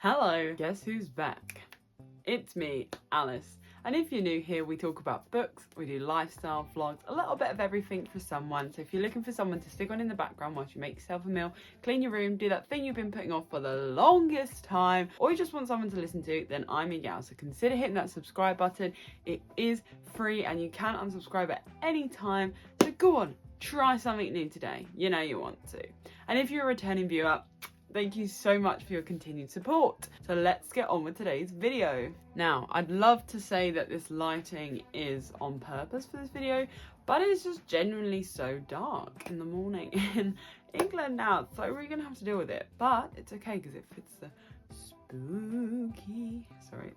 Hello, guess who's back? It's me, Alice. And if you're new here, we talk about books, we do lifestyle vlogs, a little bit of everything for someone. So if you're looking for someone to stick on in the background whilst you make yourself a meal, clean your room, do that thing you've been putting off for the longest time, or you just want someone to listen to, then I'm your gal. So consider hitting that subscribe button. It is free and you can unsubscribe at any time. So go on, try something new today. You know you want to. And if you're a returning viewer, thank you so much for your continued support. So let's get on with today's video. Now, I'd love to say that this lighting is on purpose for this video, but it's just genuinely so dark in the morning in England now, so we're gonna have to deal with it. But it's okay because it fits the spooky, sorry,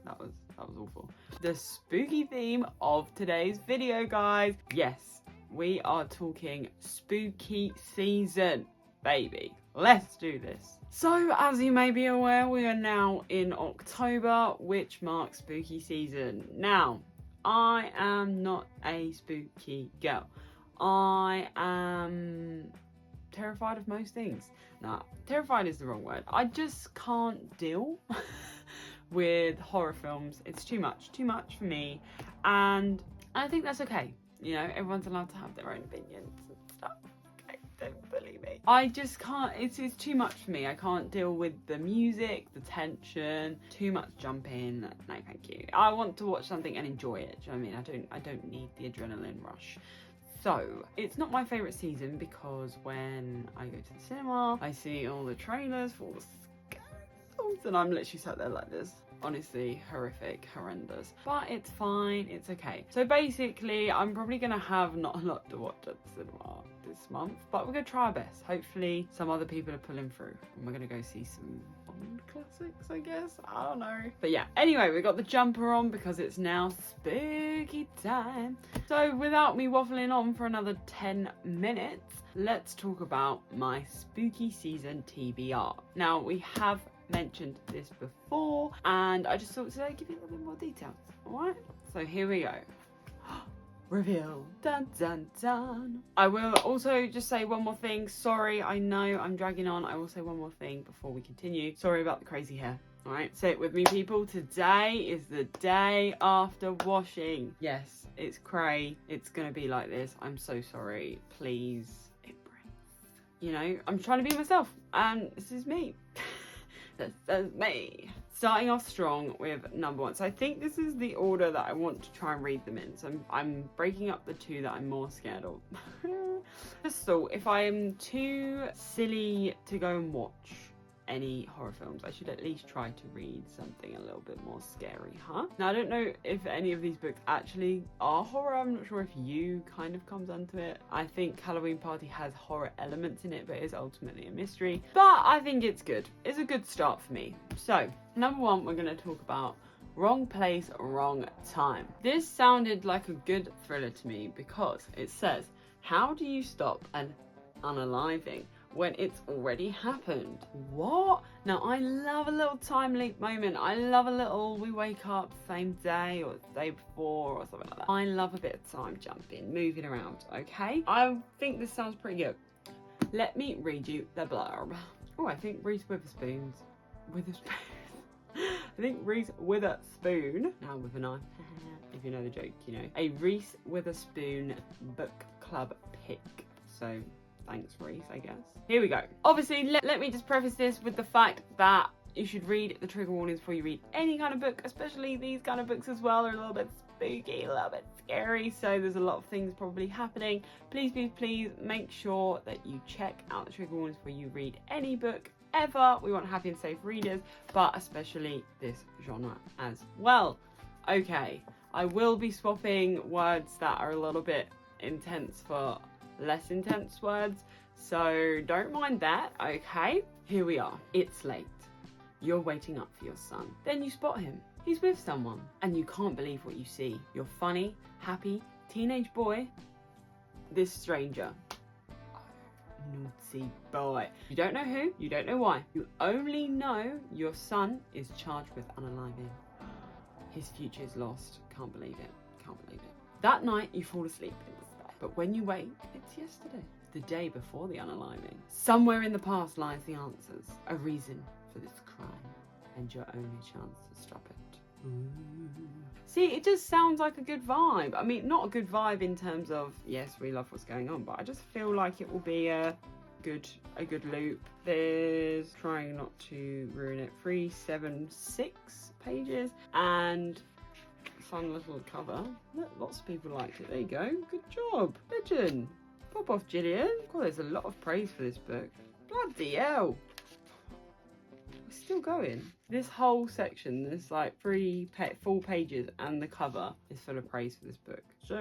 that was awful. The spooky theme of today's video, guys. Yes, we are talking spooky season, baby. Let's do this. So, as you may be aware, we are now in October, which marks spooky season. Now, I am not a spooky girl. I am terrified of most things. Nah, terrified is the wrong word. I just can't deal with horror films. It's too much for me. And I think that's okay. You know, everyone's allowed to have their own opinions and stuff. Don't bully me. I just can't, it's too much for me. I can't deal with the music, the tension, too much jumping. No, thank you. I want to watch something and enjoy it. Do you know what I mean? I don't need the adrenaline rush. So, it's not my favourite season because when I go to the cinema, I see all the trailers for all the scary films and I'm literally sat there like this. Honestly, horrific, horrendous, but it's fine, it's okay. So basically, I'm probably gonna have not a lot to watch at the cinema this month, but we're gonna try our best. Hopefully some other people are pulling through and we're gonna go see some Bond classics, I guess. I don't know, but yeah, anyway, we got the jumper on because it's now spooky time. So without me waffling on for another 10 minutes, let's talk about my spooky season TBR. Now, we have mentioned this before and I just thought today I'd give you a little bit more details. Alright, so here we go. Reveal. Dun dun dun. I will also just say one more thing. Sorry, I know I'm dragging on. I will say one more thing before we continue. Sorry about the crazy hair. Alright, say it with me, people. Today is the day after washing. Yes, it's cray. It's gonna be like this. I'm so sorry. Please embrace. You know, I'm trying to be myself and this is me. That's me. Starting off strong with number one. So I think this is the order that I want to try and read them in. So I'm breaking up the two that I'm more scared of. Just thought if I'm too silly to go and watch any horror films, I should at least try to read something a little bit more scary, huh? Now, I don't know if any of these books actually are horror. I'm not sure if You kind of comes onto it. I think Halloween Party has horror elements in it, but is ultimately a mystery. But I think it's good. It's a good start for me. So, number one, we're going to talk about Wrong Place, Wrong Time. This sounded like a good thriller to me because it says, how do you stop an unaliving when it's already happened? What? Now, I love a little time leap moment. I love a little, we wake up same day or the day before or something like that. I love a bit of time jumping, moving around, okay? I think this sounds pretty good. Let me read you the blurb. Oh, I think Reese Witherspoon, I think Reese Witherspoon, now with an I, if you know the joke, you know. A Reese Witherspoon book club pick. So, thanks, Reese, I guess. Here we go. Obviously, let me just preface this with the fact that you should read the trigger warnings before you read any kind of book, especially these kind of books as well. They're a little bit spooky, a little bit scary, so there's a lot of things probably happening. Please, please, please make sure that you check out the trigger warnings before you read any book ever. We want happy and safe readers, but especially this genre as well. Okay, I will be swapping words that are a little bit intense for less intense words, so don't mind that, okay? Here we are. It's late. You're waiting up for your son. Then you spot him. He's with someone, and you can't believe what you see. Your funny, happy teenage boy, this stranger. Naughty boy. You don't know who, you don't know why. You only know your son is charged with unaliving. His future is lost. Can't believe it. Can't believe it. That night, you fall asleep in despair. But when you wake, it's yesterday. The day before the unaliving. Somewhere in the past lies the answers. A reason for this crime, and your only chance to stop it. Ooh. See, it just sounds like a good vibe. I mean, not a good vibe in terms of, yes, we love what's going on, but I just feel like it will be a good loop. There's, trying not to ruin it, 376 pages, and fun little cover. Look, lots of people liked it. There you go. Good job. Legend. Pop off, Gillian. God, there's a lot of praise for this book. Bloody hell. We're still going. This whole section, there's like 3 full pages, and the cover is full of praise for this book. So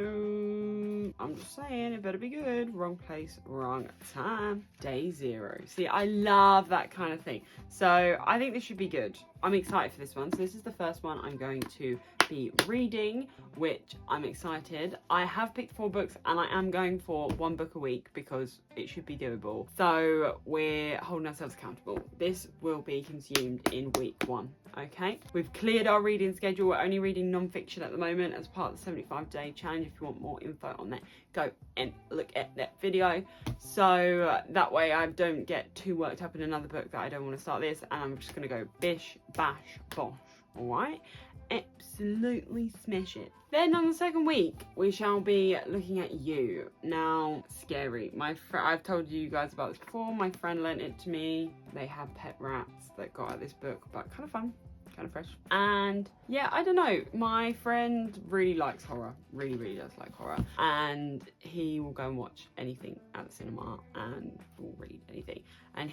I'm just saying, it better be good. Wrong place, wrong time. Day 0. See, I love that kind of thing. So I think this should be good. I'm excited for this one. So this is the first one I'm going to be reading, which I'm excited. I have picked 4 books, and I am going for 1 book a week because it should be doable. So we're holding ourselves accountable. This will be consumed in week 1. Okay, we've cleared our reading schedule. We're only reading non-fiction at the moment as part of the 75-day challenge. If you want more info on that, go and look at that video. So that way I don't get too worked up in another book that I don't want to start this, and I'm just going to go bish, bash, bosh. All right, absolutely smash it. Then on the second week, we shall be looking at You. Now, scary. I've told you guys about this before. My friend lent it to me. They have pet rats that got out of this book, but kind of fun, kind of fresh. And yeah, I don't know. My friend really likes horror. Really, really does like horror. And he will go and watch anything at the cinema and will read anything. And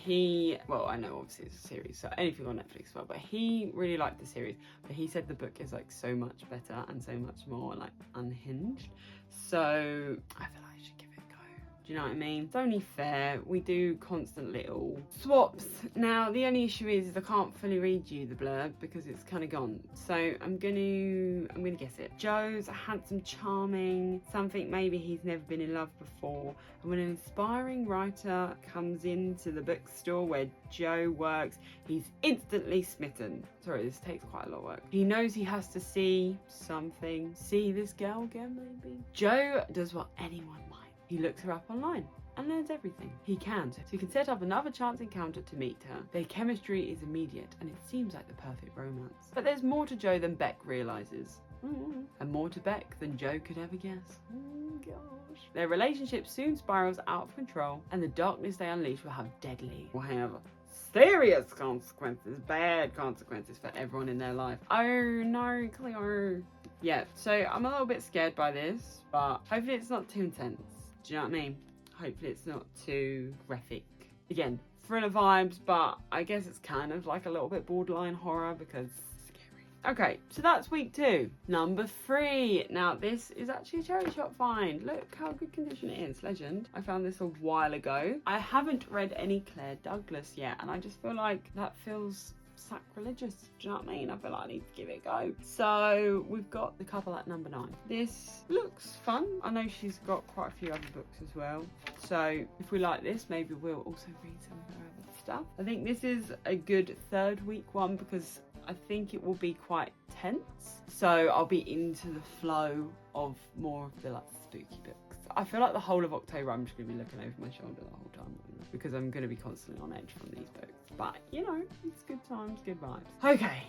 well, I know obviously it's a series, so anything on Netflix as well, but he really liked the series. But he said the book is like so much better and so much more like unhinged. So I feel like I should give it a go. Do you know what I mean? It's only fair. We do constant little swaps. Now, the only issue is I can't fully read you the blurb because it's kind of gone. So I'm gonna guess it. Joe's a handsome, charming, something maybe he's never been in love before. And when an inspiring writer comes into the bookstore where Joe works, he's instantly smitten. Sorry, this takes quite a lot of work. He knows he has to see something. See this girl again, maybe? Joe does what anyone might. He looks her up online and learns everything he can, so he can set up another chance encounter to meet her. Their chemistry is immediate, and it seems like the perfect romance. But there's more to Joe than Beck realises. And more to Beck than Joe could ever guess. Oh gosh. Their relationship soon spirals out of control, and the darkness they unleash will have serious consequences, bad consequences for everyone in their life. Oh no, Cleo. Yeah, so I'm a little bit scared by this, but hopefully it's not too intense. Do you know what I mean? Hopefully it's not too graphic. Again, thriller vibes, but I guess it's kind of like a little bit borderline horror because it's scary. Okay, so that's week 2. Number 3. Now this is actually a charity shop find. Look how good condition it is. Legend. I found this a while ago. I haven't read any Claire Douglas yet, and I just feel like that feels sacrilegious. Do you know what I mean? I feel like I need to give it a go. So we've got The Couple at number 9. This looks fun. I know she's got quite a few other books as well. So if we like this, maybe we'll also read some of her other stuff. I think this is a good 3rd week one because I think it will be quite tense. So I'll be into the flow of more of the like spooky books. I feel like the whole of October I'm just going to be looking over my shoulder the whole time because I'm going to be constantly on edge from these books. But, you know, it's good times, good vibes. Okay,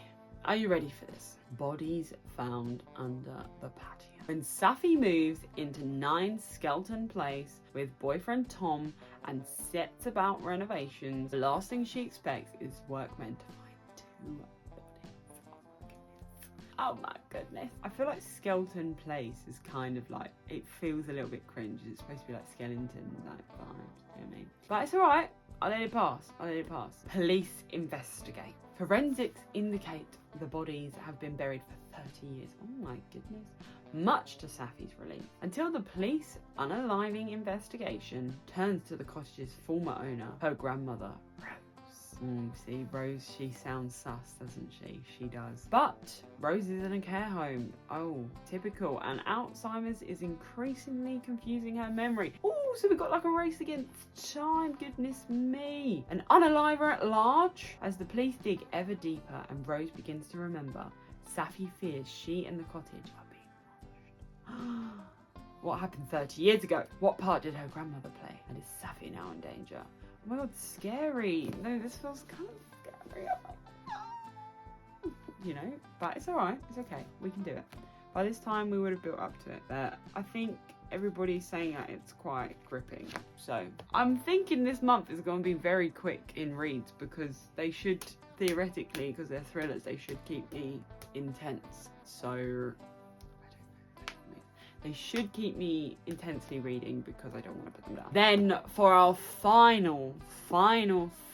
are you ready for this? Bodies found under the patio. When Safi moves into 9 Skelton Place with boyfriend Tom and sets about renovations, the last thing she expects is workmen to find 2 bodies. Oh my goodness. I feel like Skelton Place is kind of like, it feels a little bit cringe. It's supposed to be like skeleton like vibes, you know what I mean? But it's alright. I'll let it pass. Police investigate. Forensics indicate the bodies have been buried for 30 years. Oh my goodness. Much to Safi's relief. Until the police unaliving investigation turns to the cottage's former owner, her grandmother, Rose. See, Rose, she sounds sus, doesn't she? She does. But Rose is in a care home. Oh, typical. And Alzheimer's is increasingly confusing her memory. Oh, so we've got like a race against time. Goodness me. An unaliver at large? As the police dig ever deeper and Rose begins to remember, Safi fears she and the cottage are being watched. What happened 30 years ago? What part did her grandmother play? And is Safi now in danger? Oh my god, scary. No, this feels kind of angry. You know, but it's alright, it's okay, we can do it. By this time we would have built up to it, but I think everybody's saying that it's quite gripping. So I'm thinking this month is going to be very quick in reads, because they should, theoretically, because they're thrillers, they should keep me intense. So I don't know. They should keep me intensely reading, because I don't want to put them down. Then for our final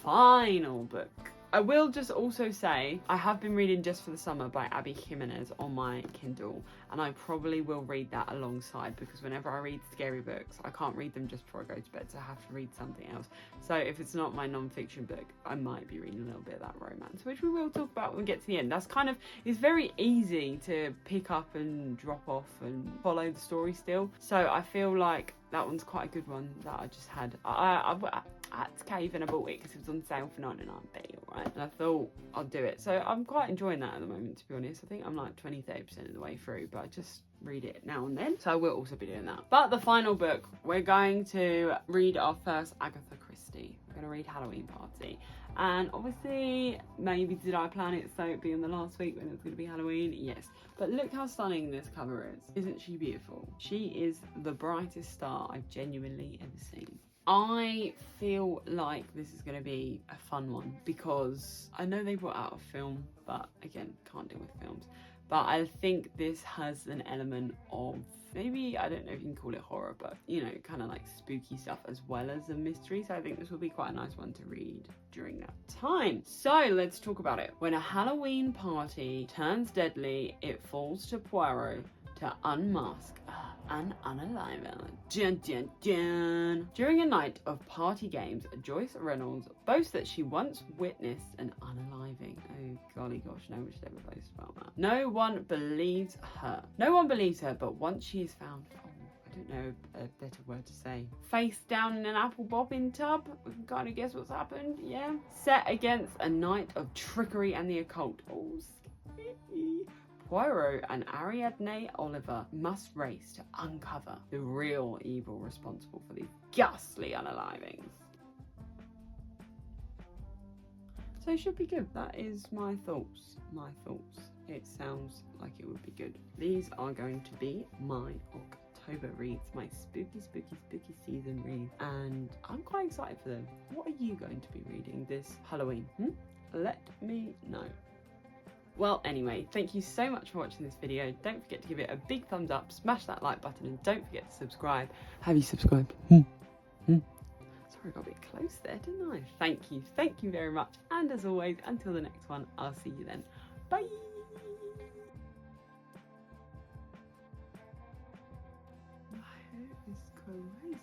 book, I will just also say I have been reading Just for the Summer by Abby Jimenez on my Kindle, and I probably will read that alongside, because whenever I read scary books, I can't read them just before I go to bed, so I have to read something else. So if it's not my non-fiction book, I might be reading a little bit of that romance, which we will talk about when we get to the end. That's kind of, it's very easy to pick up and drop off and follow the story still. So I feel like that one's quite a good one that I just had. I had to cave and I bought it because it was on sale for 99p, alright? And I thought I'll do it. So I'm quite enjoying that at the moment, to be honest. I think I'm like 20-30% of the way through, but I just read it now and then. So I will also be doing that. But the final book, we're going to read our first Agatha Christie. We're going to read Halloween Party. And obviously, maybe did I plan it so it'd be in the last week when it was going to be Halloween? Yes. But look how stunning this cover is. Isn't she beautiful? She is the brightest star I've genuinely ever seen. I feel like this is going to be a fun one, because I know they brought out a film, but again, can't deal with films. But I think this has an element of, maybe, I don't know if you can call it horror, but, you know, kind of like spooky stuff as well as a mystery. So I think this will be quite a nice one to read during that time. So let's talk about it. When a Halloween party turns deadly, it falls to Poirot to unmask an unaliver. Dun, dun, dun. During a night of party games, Joyce Reynolds boasts that she once witnessed an unaliving. Oh golly gosh, no one should ever boast about that. No one believes her. No one believes her, but once she is found, I don't know a better word to say, face down in an apple bobbing tub, we can kind of guess what's happened, yeah? Set against a night of trickery and the occult. Oh, scary. Poirot and Ariadne Oliver must race to uncover the real evil responsible for these ghastly unalivings. So it should be good. That is my thoughts. It sounds like it would be good. These are going to be my October reads, my spooky season reads, and I'm quite excited for them. What are you going to be reading this Halloween? Let me know. Well, anyway, thank you so much for watching this video. Don't forget to give it a big thumbs up, smash that like button, and don't forget to subscribe. Have you subscribed? Sorry, I got a bit close there, didn't I? Thank you very much. And as always, until the next one, I'll see you then. Bye! My hair is crazy.